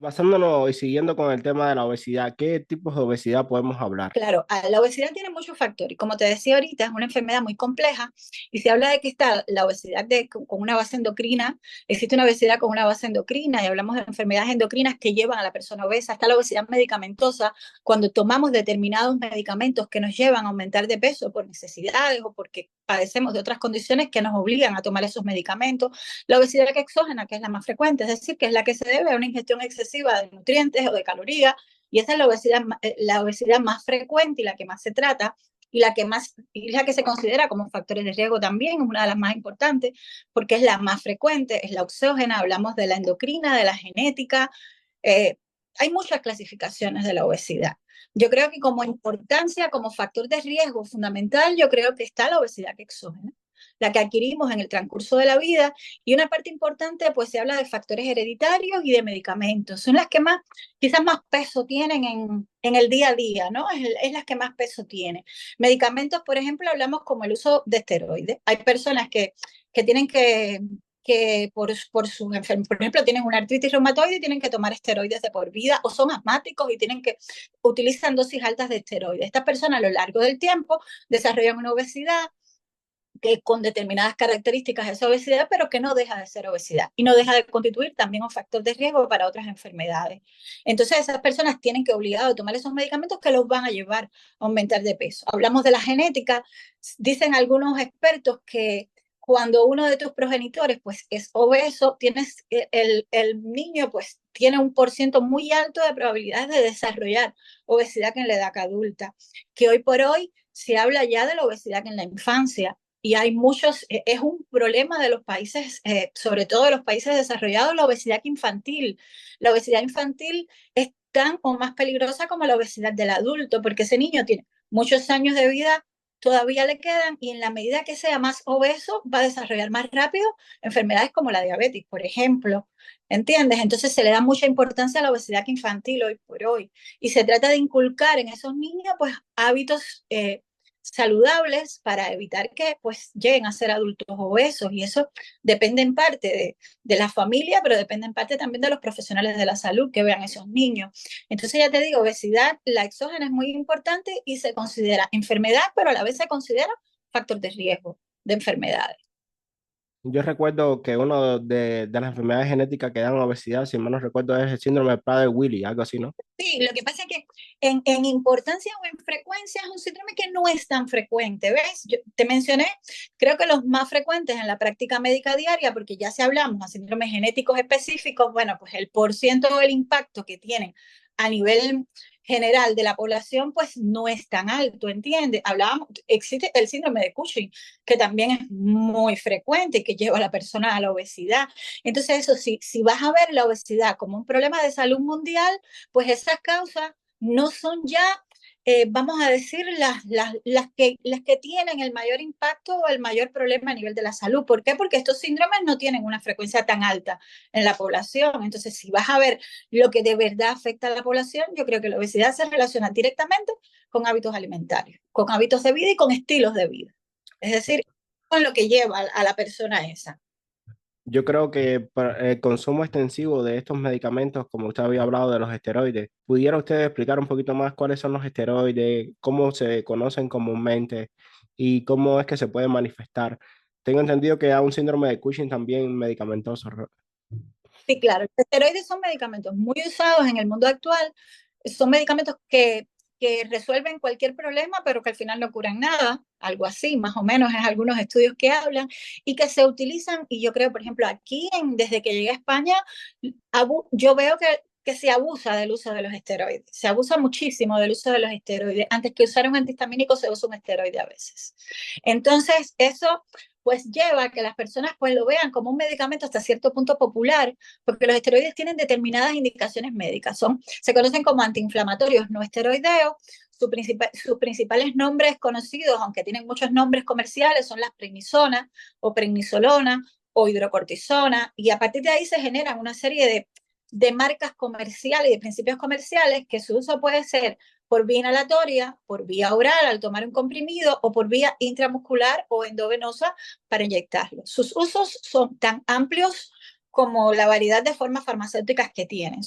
Basándonos y siguiendo con el tema de la obesidad, ¿qué tipos de obesidad podemos hablar? Claro, la obesidad tiene muchos factores y como te decía ahorita, es una enfermedad muy compleja y se habla de que está la obesidad con una base endocrina, existe una obesidad con una base endocrina y hablamos de enfermedades endocrinas que llevan a la persona obesa, está la obesidad medicamentosa, cuando tomamos determinados medicamentos que nos llevan a aumentar de peso por necesidades o porque padecemos de otras condiciones que nos obligan a tomar esos medicamentos, la obesidad exógena, que es la más frecuente, es decir, que es la que se debe a una ingestión excesiva de nutrientes o de calorías y esa es la obesidad más frecuente y la que más se trata y la que se considera como factores de riesgo también, es una de las más importantes porque es la más frecuente, es la exógena, hablamos de la endocrina, de la genética, eh, hay muchas clasificaciones de la obesidad. Yo creo que como importancia, como factor de riesgo fundamental, yo creo que está la obesidad exógena, la que adquirimos en el transcurso de la vida, y una parte importante, pues se habla de factores hereditarios y de medicamentos, son las que más quizás más peso tienen en el día a día, ¿no? Es las que más peso tienen. Medicamentos, por ejemplo, hablamos como el uso de esteroides. Hay personas que tienen que por ejemplo, tienen una artritis reumatoide y tienen que tomar esteroides de por vida, o son asmáticos y utilizan dosis altas de esteroides. Estas personas a lo largo del tiempo desarrollan una obesidad, que con determinadas características esa obesidad, pero que no deja de ser obesidad y no deja de constituir también un factor de riesgo para otras enfermedades. Entonces esas personas tienen que obligado a tomar esos medicamentos que los van a llevar a aumentar de peso. Hablamos de la genética, dicen algunos expertos que cuando uno de tus progenitores pues es obeso, el niño pues tiene un porciento muy alto de probabilidades de desarrollar obesidad en la edad adulta, que hoy por hoy se habla ya de la obesidad en la infancia y hay muchos, es un problema de los países, sobre todo de los países desarrollados, la obesidad infantil. La obesidad infantil es tan o más peligrosa como la obesidad del adulto, porque ese niño tiene muchos años de vida, todavía le quedan, y en la medida que sea más obeso, va a desarrollar más rápido enfermedades como la diabetes, por ejemplo. ¿Entiendes? Entonces se le da mucha importancia a la obesidad infantil hoy por hoy. Y se trata de inculcar en esos niños pues hábitos saludables para evitar que pues lleguen a ser adultos obesos y eso depende en parte de la familia, pero depende en parte también de los profesionales de la salud que vean esos niños. Entonces ya te digo, obesidad, la exógena es muy importante y se considera enfermedad, pero a la vez se considera factor de riesgo de enfermedades. Yo recuerdo que uno de las enfermedades genéticas que dan obesidad, si mal no recuerdo, es el síndrome de Prader-Willi, algo así, ¿no? Sí, lo que pasa es que en importancia o en frecuencia es un síndrome que no es tan frecuente, ¿ves? Yo te mencioné, creo que los más frecuentes en la práctica médica diaria, porque ya si hablamos de síndromes genéticos específicos, bueno, pues el porciento del impacto que tienen a nivel general de la población, pues no es tan alto, ¿entiendes? Hablábamos, existe el síndrome de Cushing, que también es muy frecuente y que lleva a la persona a la obesidad. Entonces, eso sí, si vas a ver la obesidad como un problema de salud mundial, pues esas causas no son ya, vamos a decir, las que tienen el mayor impacto o el mayor problema a nivel de la salud. ¿Por qué? Porque estos síndromes no tienen una frecuencia tan alta en la población. Entonces, si vas a ver lo que de verdad afecta a la población, yo creo que la obesidad se relaciona directamente con hábitos alimentarios, con hábitos de vida y con estilos de vida. Es decir, con lo que lleva a la persona esa. Yo creo que para el consumo extensivo de estos medicamentos, como usted había hablado de los esteroides, ¿pudiera usted explicar un poquito más cuáles son los esteroides, cómo se conocen comúnmente y cómo es que se pueden manifestar? Tengo entendido que hay un síndrome de Cushing también medicamentoso. Sí, claro. Los esteroides son medicamentos muy usados en el mundo actual. Son medicamentos que resuelven cualquier problema, pero que al final no curan nada. Algo así, más o menos, es algunos estudios que hablan y que se utilizan. Y yo creo, por ejemplo, aquí, desde que llegué a España, yo veo que se abusa del uso de los esteroides. Se abusa muchísimo del uso de los esteroides. Antes que usar un antihistamínico, se usa un esteroide a veces. Entonces, eso pues lleva a que las personas pues lo vean como un medicamento hasta cierto punto popular, porque los esteroides tienen determinadas indicaciones médicas, se conocen como antiinflamatorios no esteroideos, sus principales nombres conocidos, aunque tienen muchos nombres comerciales, son las prednisona o prednisolona o hidrocortisona, y a partir de ahí se generan una serie de marcas comerciales y de principios comerciales que su uso puede ser por vía inhalatoria, por vía oral al tomar un comprimido o por vía intramuscular o endovenosa para inyectarlo. Sus usos son tan amplios como la variedad de formas farmacéuticas que tienen.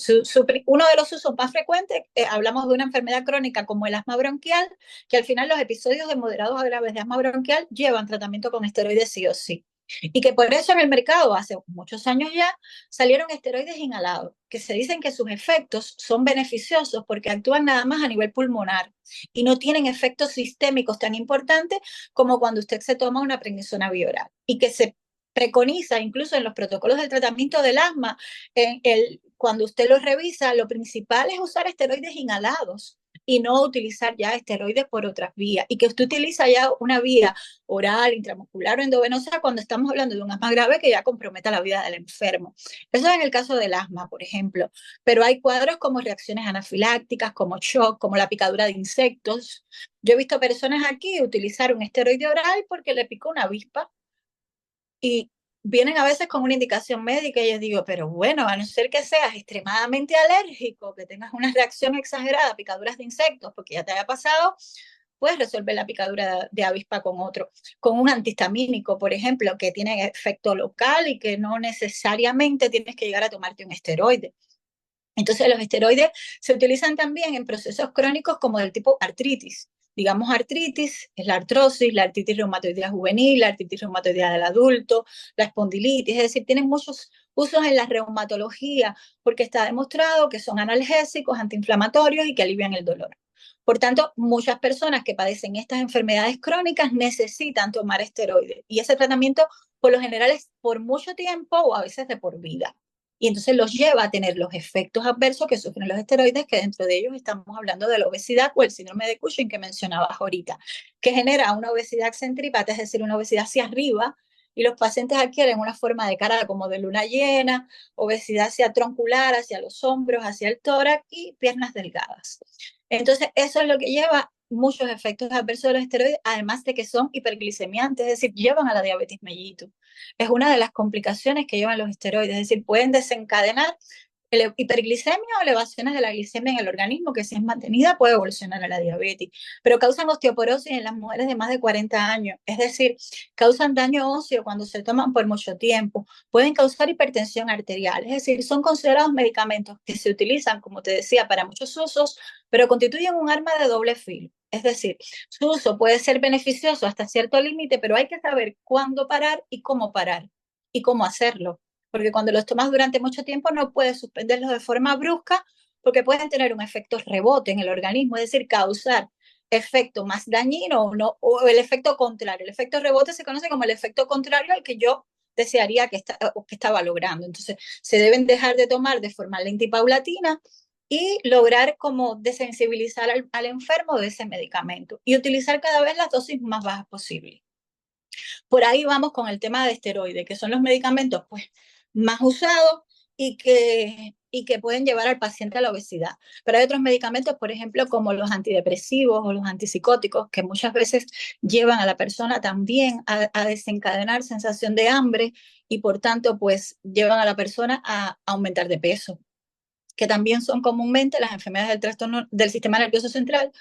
Uno de los usos más frecuentes, hablamos de una enfermedad crónica como el asma bronquial, que al final los episodios de moderados a graves de asma bronquial llevan tratamiento con esteroides sí o sí. Y que por eso en el mercado, hace muchos años ya, salieron esteroides inhalados, que se dicen que sus efectos son beneficiosos porque actúan nada más a nivel pulmonar y no tienen efectos sistémicos tan importantes como cuando usted se toma una prednisona bioral. Y que se preconiza incluso en los protocolos del tratamiento del asma, cuando usted los revisa, lo principal es usar esteroides inhalados y no utilizar ya esteroides por otras vías. Y que usted utiliza ya una vía oral, intramuscular o endovenosa cuando estamos hablando de un asma grave que ya comprometa la vida del enfermo. Eso es en el caso del asma, por ejemplo. Pero hay cuadros como reacciones anafilácticas, como shock, como la picadura de insectos. Yo he visto personas aquí utilizar un esteroide oral porque le picó una avispa y vienen a veces con una indicación médica y yo digo, pero bueno, a no ser que seas extremadamente alérgico, que tengas una reacción exagerada a picaduras de insectos, porque ya te haya pasado, puedes resolver la picadura de avispa con otro, con un antihistamínico, por ejemplo, que tiene efecto local y que no necesariamente tienes que llegar a tomarte un esteroide. Entonces los esteroides se utilizan también en procesos crónicos como del tipo artritis. Digamos artritis, es la artritis reumatoidea juvenil, la artritis reumatoidea del adulto, la espondilitis, es decir, tienen muchos usos en la reumatología porque está demostrado que son analgésicos, antiinflamatorios y que alivian el dolor. Por tanto, muchas personas que padecen estas enfermedades crónicas necesitan tomar esteroides y ese tratamiento por lo general es por mucho tiempo o a veces de por vida y entonces los lleva a tener los efectos adversos que sufren los esteroides, que dentro de ellos estamos hablando de la obesidad o el síndrome de Cushing que mencionabas ahorita, que genera una obesidad centrípata, es decir, una obesidad hacia arriba, y los pacientes adquieren una forma de cara como de luna llena, obesidad hacia troncular, hacia los hombros, hacia el tórax y piernas delgadas. Entonces, eso es lo que lleva muchos efectos adversos de los esteroides, además de que son hiperglicemiantes, es decir, llevan a la diabetes mellitus. Es una de las complicaciones que llevan los esteroides, es decir, pueden desencadenar hiperglicemia o elevaciones de la glicemia en el organismo, que si es mantenida puede evolucionar a la diabetes, pero causan osteoporosis en las mujeres de más de 40 años, es decir, causan daño óseo cuando se toman por mucho tiempo, pueden causar hipertensión arterial, es decir, son considerados medicamentos que se utilizan, como te decía, para muchos usos, pero constituyen un arma de doble filo. Es decir, su uso puede ser beneficioso hasta cierto límite, pero hay que saber cuándo parar y cómo hacerlo. Porque cuando los tomas durante mucho tiempo no puedes suspenderlos de forma brusca porque pueden tener un efecto rebote en el organismo, es decir, causar efecto más dañino o, no, o el efecto contrario. El efecto rebote se conoce como el efecto contrario al que yo desearía que estaba logrando. Entonces, se deben dejar de tomar de forma lenta y paulatina y lograr como desensibilizar al enfermo de ese medicamento y utilizar cada vez las dosis más bajas posibles. Por ahí vamos con el tema de esteroides, que son los medicamentos pues, más usados y que pueden llevar al paciente a la obesidad. Pero hay otros medicamentos, por ejemplo, como los antidepresivos o los antipsicóticos, que muchas veces llevan a la persona también a desencadenar sensación de hambre y por tanto pues llevan a la persona a aumentar de peso, que también son comúnmente las enfermedades del trastorno del sistema nervioso central,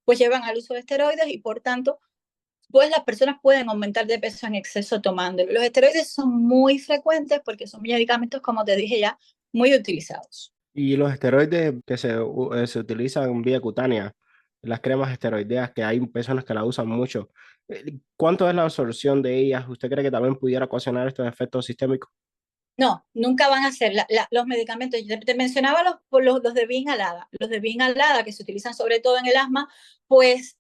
pues llevan al uso de esteroides y por tanto pues las personas pueden aumentar de peso en exceso tomándolo. Los esteroides son muy frecuentes porque son medicamentos, como te dije ya, muy utilizados. Y los esteroides que se utilizan en vía cutánea, las cremas esteroideas, que hay personas que la usan mucho, ¿cuánto es la absorción de ellas? ¿Usted cree que también pudiera ocasionar estos efectos sistémicos? No, nunca van a ser los medicamentos. Yo te mencionaba los de vía inhalada. Los de vía inhalada, que se utilizan sobre todo en el asma, pues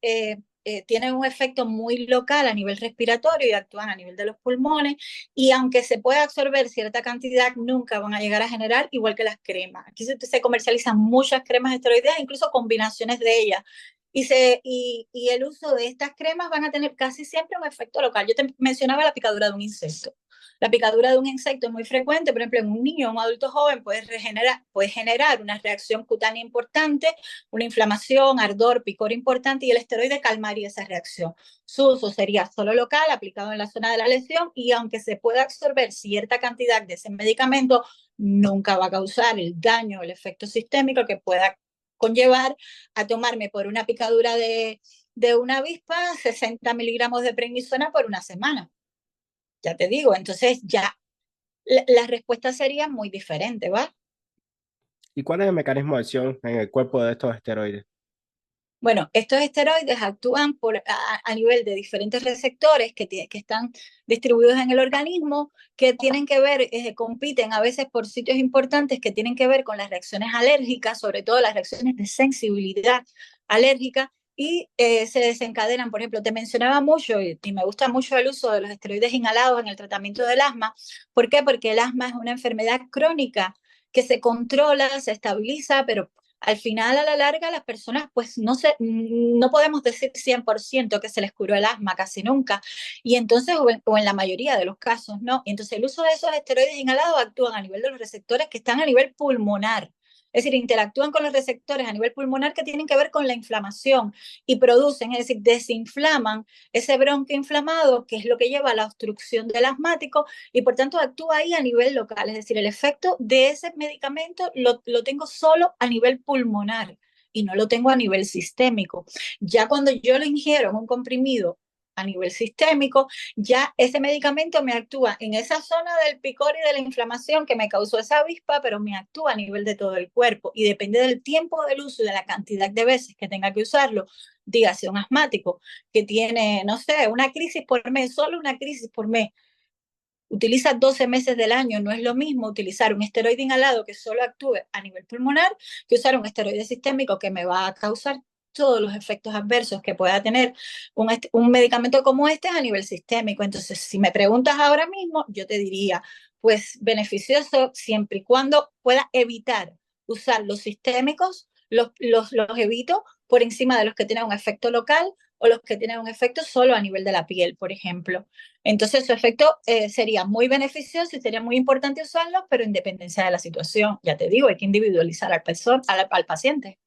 tienen un efecto muy local a nivel respiratorio y actúan a nivel de los pulmones. Y aunque se pueda absorber cierta cantidad, nunca van a llegar a generar igual que las cremas. Aquí se comercializan muchas cremas esteroideas, incluso combinaciones de ellas. Y el uso de estas cremas van a tener casi siempre un efecto local. Yo te mencionaba la picadura de un insecto. La picadura de un insecto es muy frecuente, por ejemplo, en un niño o un adulto joven puede generar una reacción cutánea importante, una inflamación, ardor, picor importante y el esteroide calmaría esa reacción. Su uso sería solo local, aplicado en la zona de la lesión y aunque se pueda absorber cierta cantidad de ese medicamento, nunca va a causar el daño o el efecto sistémico que pueda conllevar a tomarme por una picadura de una avispa 60 miligramos de prednisona por una semana. Ya te digo, entonces ya la respuesta sería muy diferente, ¿va? ¿Y cuál es el mecanismo de acción en el cuerpo de estos esteroides? Bueno, estos esteroides actúan a nivel de diferentes receptores que están distribuidos en el organismo, que tienen que ver, compiten a veces por sitios importantes que tienen que ver con las reacciones alérgicas, sobre todo las reacciones de sensibilidad alérgica, y se desencadenan. Por ejemplo, te mencionaba mucho, y me gusta mucho el uso de los esteroides inhalados en el tratamiento del asma. ¿Por qué? Porque el asma es una enfermedad crónica que se controla, se estabiliza, pero al final, a la larga, las personas, pues no podemos decir 100% que se les curó el asma, casi nunca. Y entonces, o en la mayoría de los casos, ¿no? Y entonces, el uso de esos esteroides inhalados actúan a nivel de los receptores que están a nivel pulmonar. Es decir, interactúan con los receptores a nivel pulmonar que tienen que ver con la inflamación y producen, es decir, desinflaman ese bronquio inflamado, que es lo que lleva a la obstrucción del asmático, y por tanto actúa ahí a nivel local, es decir, el efecto de ese medicamento lo tengo solo a nivel pulmonar y no lo tengo a nivel sistémico. Ya cuando yo lo ingiero en un comprimido a nivel sistémico, ya ese medicamento me actúa en esa zona del picor y de la inflamación que me causó esa avispa, pero me actúa a nivel de todo el cuerpo y depende del tiempo del uso y de la cantidad de veces que tenga que usarlo. Dígase un asmático que tiene, no sé, una crisis por mes, solo una crisis por mes, utiliza 12 meses del año, no es lo mismo utilizar un esteroide inhalado que solo actúe a nivel pulmonar que usar un esteroide sistémico que me va a causar todos los efectos adversos que pueda tener un medicamento como este a nivel sistémico. Entonces, si me preguntas ahora mismo, yo te diría, pues beneficioso siempre y cuando pueda evitar usar los sistémicos, los evito por encima de los que tienen un efecto local o los que tienen un efecto solo a nivel de la piel, por ejemplo. Entonces, su efecto sería muy beneficioso y sería muy importante usarlo, pero en dependencia de la situación. Ya te digo, hay que individualizar al paciente.